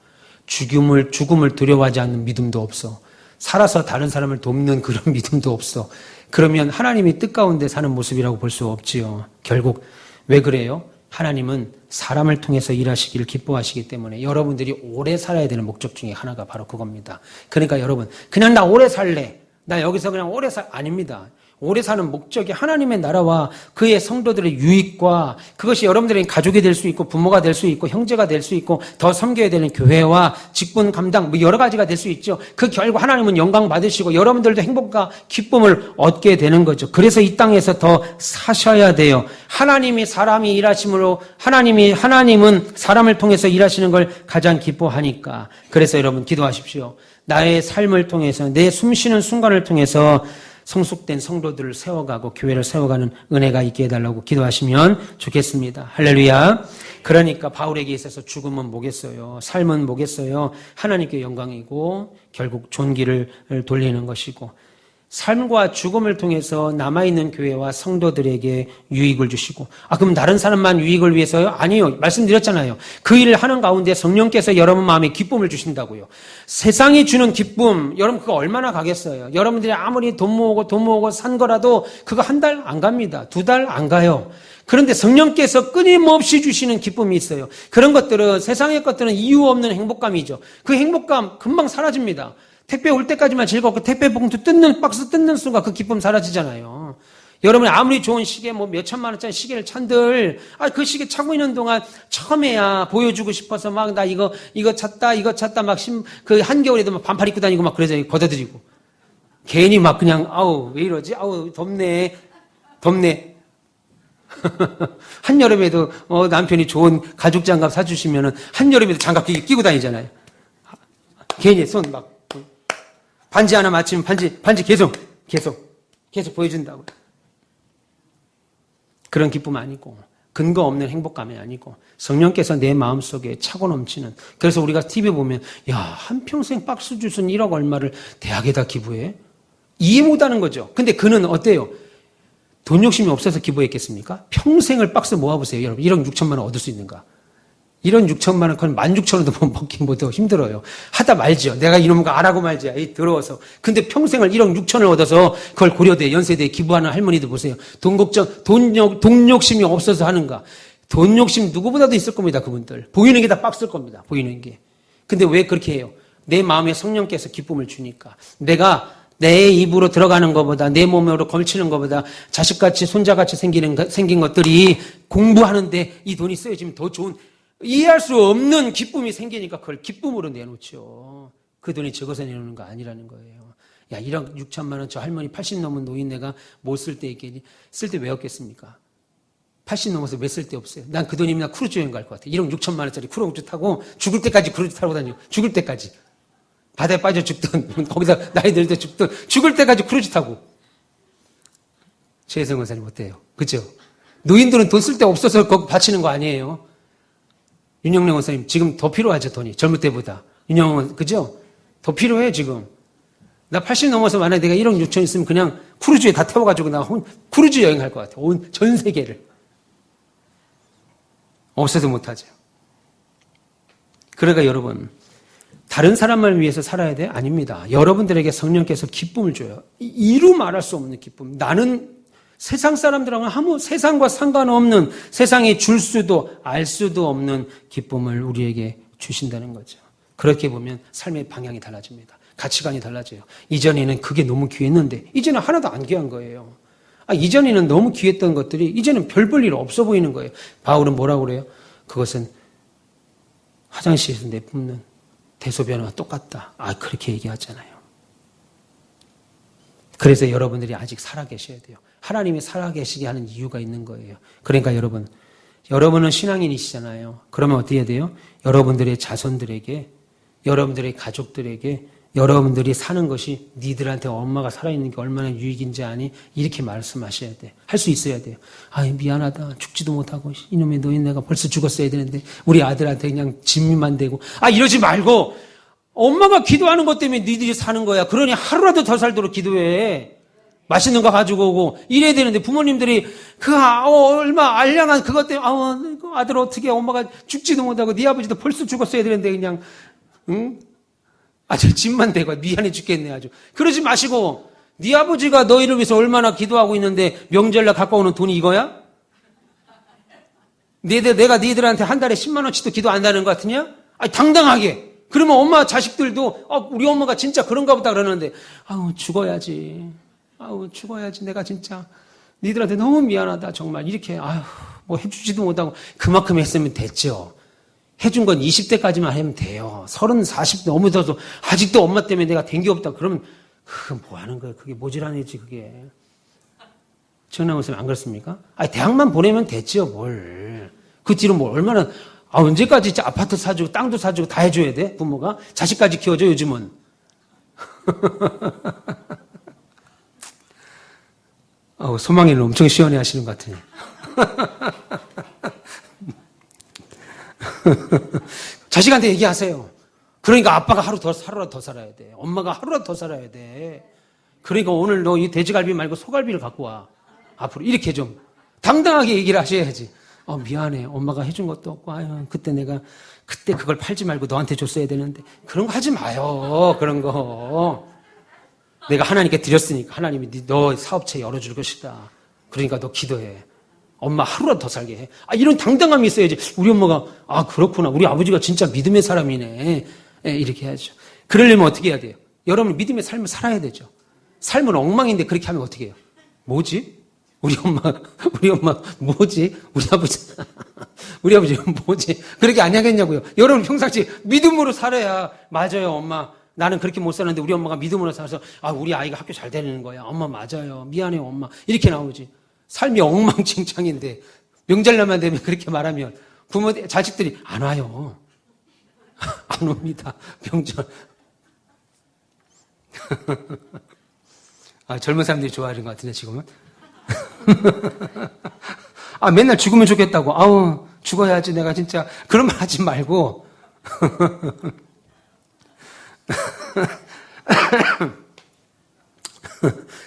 죽음을 두려워하지 않는 믿음도 없어. 살아서 다른 사람을 돕는 그런 믿음도 없어. 그러면 하나님이 뜻 가운데 사는 모습이라고 볼 수 없지요. 결국 왜 그래요? 하나님은 사람을 통해서 일하시기를 기뻐하시기 때문에 여러분들이 오래 살아야 되는 목적 중에 하나가 바로 그겁니다. 그러니까 여러분 그냥 나 오래 살래. 나 여기서 그냥 아닙니다. 오래 사는 목적이 하나님의 나라와 그의 성도들의 유익과 그것이 여러분들의 가족이 될 수 있고 부모가 될 수 있고 형제가 될 수 있고 더 섬겨야 되는 교회와 직분 감당 뭐 여러 가지가 될 수 있죠. 그 결과 하나님은 영광 받으시고 여러분들도 행복과 기쁨을 얻게 되는 거죠. 그래서 이 땅에서 더 사셔야 돼요. 하나님이 사람이 일하심으로 하나님은 사람을 통해서 일하시는 걸 가장 기뻐하니까. 그래서 여러분 기도하십시오. 나의 삶을 통해서 내 숨쉬는 순간을 통해서 성숙된 성도들을 세워가고 교회를 세워가는 은혜가 있게 해달라고 기도하시면 좋겠습니다. 할렐루야. 그러니까 바울에게 있어서 죽음은 뭐겠어요? 삶은 뭐겠어요? 하나님께 영광이고 결국 존귀를 돌리는 것이고 삶과 죽음을 통해서 남아있는 교회와 성도들에게 유익을 주시고 그럼 다른 사람만 유익을 위해서요? 아니요. 말씀드렸잖아요. 그 일을 하는 가운데 성령께서 여러분 마음에 기쁨을 주신다고요. 세상이 주는 기쁨 여러분 그거 얼마나 가겠어요? 여러분들이 아무리 돈 모으고 산 거라도 그거 한 달 안 갑니다. 2달 안 가요. 그런데 성령께서 끊임없이 주시는 기쁨이 있어요. 그런 것들은 세상의 것들은 이유 없는 행복감이죠. 그 행복감 금방 사라집니다. 택배 올 때까지만 즐겁고 택배 봉투 박스 뜯는 순간 그 기쁨 사라지잖아요. 여러분이 아무리 좋은 시계 몇 천만 원짜리 시계를 찬들 그 시계 차고 있는 동안 처음에야 보여주고 싶어서 막 나 이거 찼다 막 그 한겨울에도 막 반팔 입고 다니고 막 그러잖아요. 걷어들이고 괜히 막 그냥 왜 이러지? 덥네. 한여름에도 남편이 좋은 가죽 장갑 사주시면은 한여름에도 장갑 끼고 다니잖아요. 괜히 손 막 반지 하나 맞추면 반지 계속 보여준다고. 그런 기쁨 아니고 근거 없는 행복감이 아니고 성령께서 내 마음속에 차고 넘치는. 그래서 우리가 TV 보면 한평생 박스 주순 1억 얼마를 대학에다 기부해? 이해 못하는 거죠. 근데 그는 어때요? 돈 욕심이 없어서 기부했겠습니까? 평생을 박스 모아보세요. 여러분 1억 6천만 원 얻을 수 있는가? 1억 6천만 원, 그건 16,000원도 먹긴 못해요. 힘들어요. 하다 말지요. 내가 이놈 거 안 하고 말지야. 더러워서. 근데 평생을 1억 6천을 얻어서 그걸 고려대, 연세대에 기부하는 할머니들 보세요. 돈 욕심이 없어서 하는가. 돈 욕심 누구보다도 있을 겁니다. 그분들. 보이는 게 다 박스일 겁니다. 보이는 게. 근데 왜 그렇게 해요? 내 마음에 성령께서 기쁨을 주니까. 내가 내 입으로 들어가는 것보다 내 몸으로 걸치는 것보다 자식같이 손자같이 생긴 것들이 공부하는데 이 돈이 쓰여지면 더 좋은 이해할 수 없는 기쁨이 생기니까 그걸 기쁨으로 내놓죠. 그 돈이 적어서 내놓는 거 아니라는 거예요. 1억 6천만 원 저 할머니 80 넘은 노인네가 못 쓸 때 있겠니? 쓸 때 왜 없겠습니까? 80 넘어서 왜 쓸 데 없어요? 난 그 돈이면 크루즈 여행 갈 것 같아. 1억 6천만 원짜리 크루즈 타고 죽을 때까지 크루즈 타고 다니고 죽을 때까지. 바다에 빠져 죽든 거기서 나이 들 때 죽든 죽을 때까지 크루즈 타고. 최혜성 원사님 어때요? 그죠? 노인들은 돈 쓸 데 없어서 거기 바치는 거 아니에요? 윤영래 원사님 지금 더 필요하죠. 돈이 젊을 때보다. 윤영래 그죠? 더 필요해 지금. 나 80 넘어서 만약에 내가 1억 6천 있으면 그냥 크루즈에 다 태워가지고 나 크루즈 여행할 것 같아. 온 전 세계를. 없어도 못하죠. 그러니까 여러분 다른 사람을 위해서 살아야 돼? 아닙니다. 여러분들에게 성령께서 기쁨을 줘요. 이루 말할 수 없는 기쁨. 나는 세상 사람들하고는 세상과 상관없는 세상에 줄 수도 알 수도 없는 기쁨을 우리에게 주신다는 거죠. 그렇게 보면 삶의 방향이 달라집니다. 가치관이 달라져요. 이전에는 그게 너무 귀했는데 이제는 하나도 안 귀한 거예요. 이전에는 너무 귀했던 것들이 이제는 별 볼 일 없어 보이는 거예요. 바울은 뭐라고 그래요? 그것은 화장실에서 내뿜는 대소변과 똑같다. 그렇게 얘기하잖아요. 그래서 여러분들이 아직 살아계셔야 돼요. 하나님이 살아계시게 하는 이유가 있는 거예요. 그러니까 여러분은 신앙인이시잖아요. 그러면 어떻게 해야 돼요? 여러분들의 자손들에게, 여러분들의 가족들에게 여러분들이 사는 것이 니들한테 엄마가 살아있는 게 얼마나 유익인지 아니? 이렇게 말씀하셔야 돼. 할 수 있어야 돼요. 미안하다. 죽지도 못하고 이놈의 노인 내가 벌써 죽었어야 되는데 우리 아들한테 그냥 짐만 되고 이러지 말고 엄마가 기도하는 것 때문에 니들이 사는 거야. 그러니 하루라도 더 살도록 기도해. 맛있는 거 가지고 오고 이래야 되는데 부모님들이 얼마 알량한 그것 때문에 아들 어떻게 엄마가 죽지도 못하고 네 아버지도 벌써 죽었어야 되는데 그냥 아주 짐만 대고 미안해 죽겠네 아주. 그러지 마시고 네 아버지가 너희를 위해서 얼마나 기도하고 있는데 명절날 갖고 오는 돈이 이거야? 내가 너희들한테 한 달에 10만 원씩도 기도 안 하는 것 같으냐? 당당하게. 그러면 엄마 자식들도 우리 엄마가 진짜 그런가 보다 그러는데 죽어야지. 죽어야지. 내가 진짜 너희들한테 너무 미안하다 정말. 이렇게 뭐 해주지도 못하고 그만큼 했으면 됐죠. 해준 건 20대까지만 하면 돼요. 30, 40대 넘어서도 아직도 엄마 때문에 내가 된 게 없다. 그러면 그건 뭐 하는 거예요? 그게 모질하네지 그게. 정남 목사님 안 그렇습니까? 대학만 보내면 됐죠 뭘. 그 뒤로 뭐 얼마나 언제까지 진짜 아파트 사주고 땅도 사주고 다 해줘야 돼? 부모가? 자식까지 키워줘 요즘은. 소망이는 엄청 시원해 하시는 것 같으네. 자식한테 얘기하세요. 그러니까 아빠가 하루라도 더 살아야 돼. 엄마가 하루라도 더 살아야 돼. 그러니까 오늘 너 이 돼지갈비 말고 소갈비를 갖고 와. 앞으로 이렇게 좀 당당하게 얘기를 하셔야지. 미안해. 엄마가 해준 것도 없고, 그때 그걸 팔지 말고 너한테 줬어야 되는데. 그런 거 하지 마요. 그런 거. 내가 하나님께 드렸으니까 하나님이 너 사업체 열어줄 것이다. 그러니까 너 기도해. 엄마 하루라도 더 살게 해. 이런 당당함이 있어야지. 우리 엄마가, 그렇구나. 우리 아버지가 진짜 믿음의 사람이네. 이렇게 해야죠. 그러려면 어떻게 해야 돼요? 여러분 믿음의 삶을 살아야 되죠. 삶은 엉망인데 그렇게 하면 어떻게 해요? 뭐지? 우리 엄마 뭐지? 우리 아버지 뭐지? 그렇게 안 하겠냐고요. 여러분 평상시 믿음으로 살아야 맞아요, 엄마. 나는 그렇게 못 사는데 우리 엄마가 믿음으로 살아서 우리 아이가 학교 잘 다니는 거야. 엄마 맞아요. 미안해요, 엄마. 이렇게 나오지. 삶이 엉망진창인데 명절날만 되면 그렇게 말하면 자식들이 안 와요. 안 옵니다. 명절. 젊은 사람들이 좋아하는 것 같은데 지금은. 맨날 죽으면 좋겠다고. 죽어야지 내가 진짜. 그런 말 하지 말고.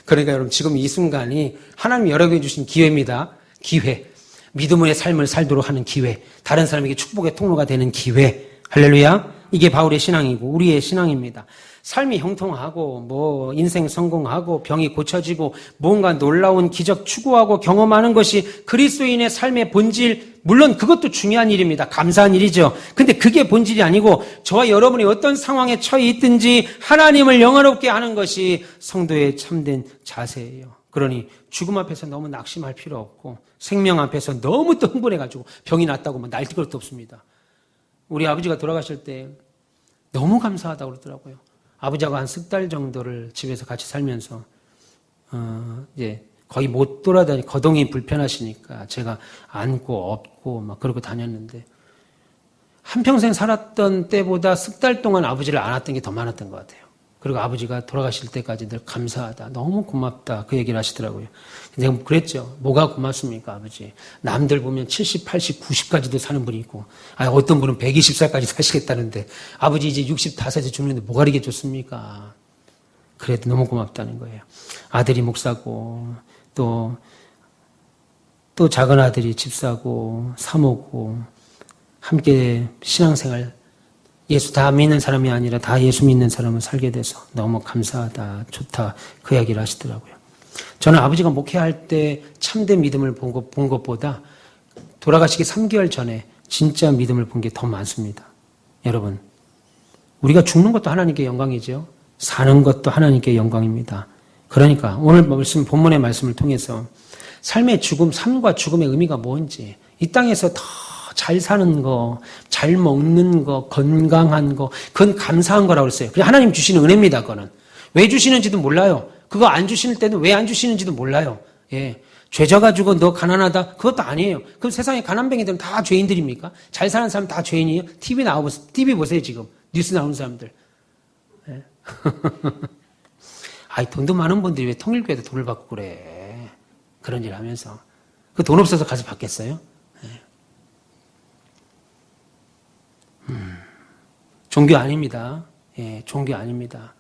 그러니까 여러분 지금 이 순간이 하나님이 여러분에게 주신 기회입니다. 기회. 믿음의 삶을 살도록 하는 기회. 다른 사람에게 축복의 통로가 되는 기회. 할렐루야. 이게 바울의 신앙이고 우리의 신앙입니다. 삶이 형통하고 인생 성공하고 병이 고쳐지고 뭔가 놀라운 기적 추구하고 경험하는 것이 그리스도인의 삶의 본질, 물론 그것도 중요한 일입니다. 감사한 일이죠. 근데 그게 본질이 아니고 저와 여러분이 어떤 상황에 처해 있든지 하나님을 영화롭게 하는 것이 성도의 참된 자세예요. 그러니 죽음 앞에서 너무 낙심할 필요 없고 생명 앞에서 너무 또 흥분해가지고 병이 났다고 날뛸 것도 없습니다. 우리 아버지가 돌아가실 때 너무 감사하다고 그러더라고요. 아버지하고 한 10달 정도를 집에서 같이 살면서 이제 거의 못 돌아다니 거동이 불편하시니까 제가 안고 업고 막 그러고 다녔는데 한평생 살았던 때보다 10달 동안 아버지를 안았던 게 더 많았던 것 같아요. 그리고 아버지가 돌아가실 때까지 늘 감사하다. 너무 고맙다. 그 얘기를 하시더라고요. 내가 그랬죠. 뭐가 고맙습니까, 아버지? 남들 보면 70, 80, 90까지도 사는 분이 있고, 어떤 분은 120살까지 사시겠다는데, 아버지 이제 65세 죽는데 뭐가 이렇게 좋습니까? 그래도 너무 고맙다는 거예요. 아들이 목사고, 또 작은 아들이 집사고, 사모고, 함께 신앙생활, 예수 다 믿는 사람이 아니라 다 예수 믿는 사람을 살게 돼서 너무 감사하다, 좋다, 그 이야기를 하시더라고요. 저는 아버지가 목회할 때 참된 믿음을 본 것보다 돌아가시기 3개월 전에 진짜 믿음을 본 게 더 많습니다. 여러분, 우리가 죽는 것도 하나님께 영광이죠. 사는 것도 하나님께 영광입니다. 그러니까 오늘 말씀, 본문의 말씀을 통해서 삶의 죽음, 삶과 죽음의 의미가 뭔지, 이 땅에서 더 잘 사는 거, 잘 먹는 거, 건강한 거, 그건 감사한 거라고 그랬어요. 그냥 하나님 주시는 은혜입니다, 그거는. 왜 주시는지도 몰라요. 그거 안 주실 때는 왜 안 주시는지도 몰라요. 예. 죄 져가지고 너 가난하다? 그것도 아니에요. 그럼 세상에 가난뱅이들은 다 죄인들입니까? 잘 사는 사람 다 죄인이에요? TV 보세요, 지금. 뉴스 나오는 사람들. 예. 아이, 돈도 많은 분들이 왜 통일교회에다 돈을 받고 그래. 그런 일 하면서. 그 돈 없어서 가서 받겠어요? 예. 종교 아닙니다. 예, 종교 아닙니다.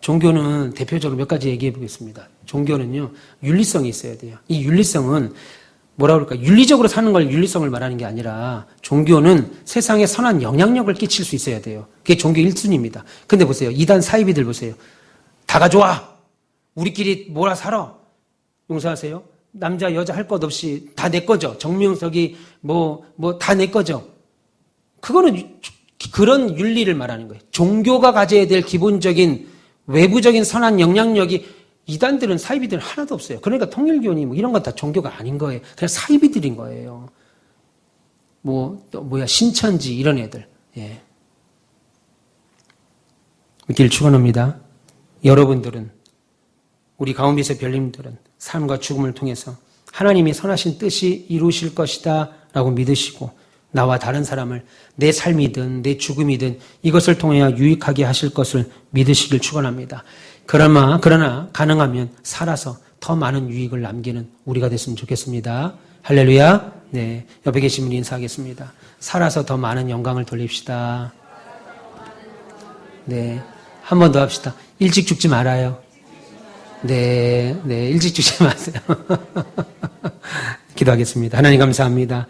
종교는 대표적으로 몇 가지 얘기해 보겠습니다. 종교는요, 윤리성이 있어야 돼요. 이 윤리성은 뭐라 그럴까? 윤리적으로 사는 걸 윤리성을 말하는 게 아니라 종교는 세상에 선한 영향력을 끼칠 수 있어야 돼요. 그게 종교 1순위입니다. 근데 보세요. 이단 사이비들 보세요. 다 가져와! 우리끼리 몰아 살아! 용서하세요? 남자, 여자 할 것 없이 다 내 거죠. 정명석이 다 내 거죠. 그거는 그런 윤리를 말하는 거예요. 종교가 가져야 될 기본적인 외부적인 선한 영향력이 이단들은 사이비들은 하나도 없어요. 그러니까 통일교니 이런 건 다 종교가 아닌 거예요. 그냥 사이비들인 거예요. 신천지 이런 애들. 예. 있기를 축원합니다. 여러분들은, 우리 가운데서 별님들은 삶과 죽음을 통해서 하나님이 선하신 뜻이 이루실 것이다 라고 믿으시고, 나와 다른 사람을 내 삶이든 내 죽음이든 이것을 통하여 유익하게 하실 것을 믿으시길 축원합니다. 그러나 가능하면 살아서 더 많은 유익을 남기는 우리가 됐으면 좋겠습니다. 할렐루야. 네, 옆에 계신 분 인사하겠습니다. 살아서 더 많은 영광을 돌립시다. 네, 한 번 더 합시다. 일찍 죽지 말아요. 네, 일찍 죽지 마세요. 기도하겠습니다. 하나님 감사합니다.